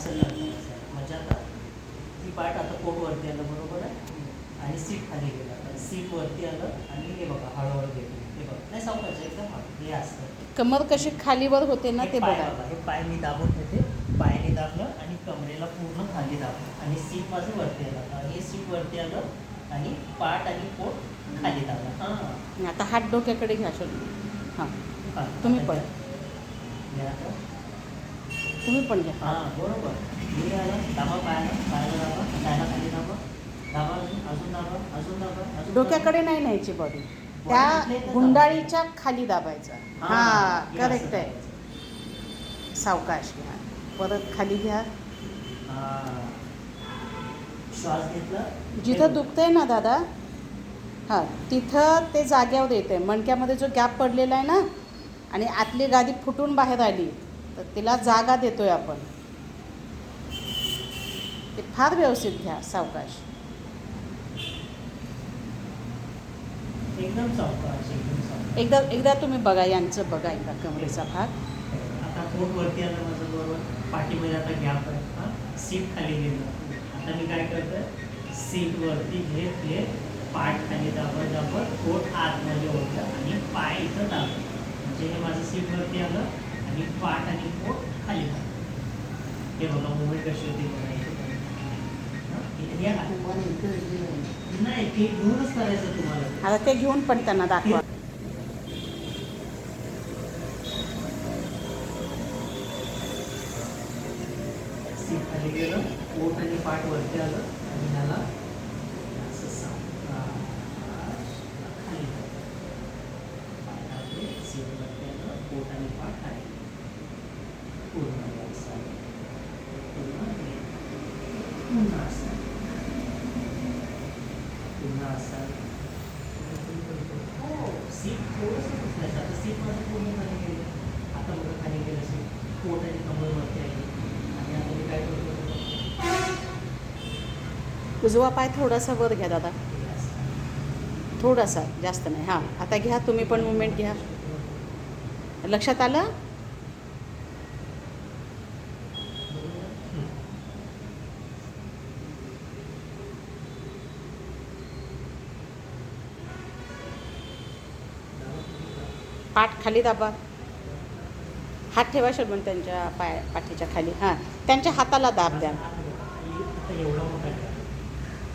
असं लढतं. म्हणजे आता ती पाठ आता पोट वरती आलं बरोबर आहे आणि सीट खाली गेलं. आता सीट वरती आलं आणि हे बघा हळूहळू गेलं. हे बघा नाही सावकाश एकदम हळू. हे असतं. कमर कशी खालीवर होते ना हे ते पाय बघा. बघा, हे पाय मी दाबून घेते. पायाने दाबलं आणि कमरेला पूर्ण खाली दाबलं आणि सीट माझं वरती आलं. आता हे सीट वरती आलं आणि पाठ आणि पोट खाली दाबलं. हां आता हात डोक्याकडे घ्या शोध. हां हां तुम्ही आता पण घ्या आता. तुम्ही पण घ्या. हां बरोबर. हे आलं दाबा पायाला, पायाला दाबा, पायाला खाली दाबा, दाबा अजून दाबा, अजून दाबा, अजून डोक्याकडे नाही न्यायची बॉडी, इथल्या त्या इथं गुंडाळीच्या खाली दाबायचं. दाबा. हां हे करेक्ट असं आहे. दाबायचं. सावकाश घ्या, परत खाली घ्या. हां. श्वास घेतला. जिथं दुखतंय ना दादा, हां तिथं ते जाग्यावर येते. मणक्यामध्ये जो गॅप पडलेला आहे ना आणि आतली गादी फुटून बाहेर आली तर तिला जागा देतोय आपण. ते फार व्यवस्थित घ्या सावकाश. एकदम सावकाश, एकदम सावकाश. एकदा तुम्ही बघा, यांचं बघा एकदा कमरेचा भाग. आता पोट वरती आलं माझं बरोबर. पाठीमध्ये आता गॅप आहे. हां सीट खाली गेलं. आता मी काय करतोय, सीट वरती घेत पाठ खाली दाबत दाबत पोट आतमध्ये ओढलं आणि पाय इथं दाबलं. म्हणजे हे माझं सीट वरती आलं आणि पाठ आणि पोट खाली दाबलं. हे बघा मुवमेंट कशी होती बघा. हे नाही ते घेऊनच करायचं तुम्हाला. आता ते घेऊन पण त्यांना दाखवा. सीट खाली गेलं, पोट आणि पाठ वरती आलं आणि ह्याला असं खाली पाय टाकले, सीट वरती आलं, पोट आणि पाठ खाली पूर्ण असं पुन्हा असं पुन्हा असं. हो सीट थोडंसं बसलायचं. आता सीट माझं पूर्ण खाली गेलं. आता बघा खाली गेलं सीट, पोट आणि कमर वरती आली आणि आता मी काय करतो, उजवा पाय थोडासा वर घ्या दादा, थोडासा, जास्त नाही. हां आता घ्या तुम्ही पण मुवमेंट घ्या. लक्षात आलं. पाठ खाली दाबा, हात ठेवा शोधून त्यांच्या पाठीच्या खाली. हां त्यांच्या हाताला दाब द्या. आता एवढा मोठा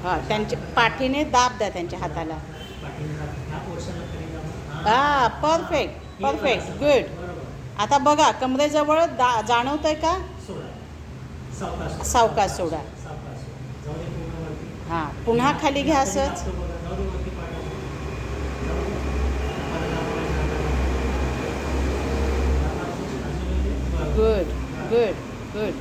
हां त्यांच्या पाठीने दाब द्या त्यांच्या हाताला. ह्या पोर्शनला खाली दाबा. हां परफेक्ट परफेक्ट गुड. बरोबर. आता बघा कमरेजवळ जाणवतंय का. सोडा. सावकाश सावकाश सोडा. सावकाश जाऊ दे पूर्ण वरती. हां पुन्हा खाली घ्या असंच. जाऊ दे वरती पाठ. जाऊ दे. Good good good.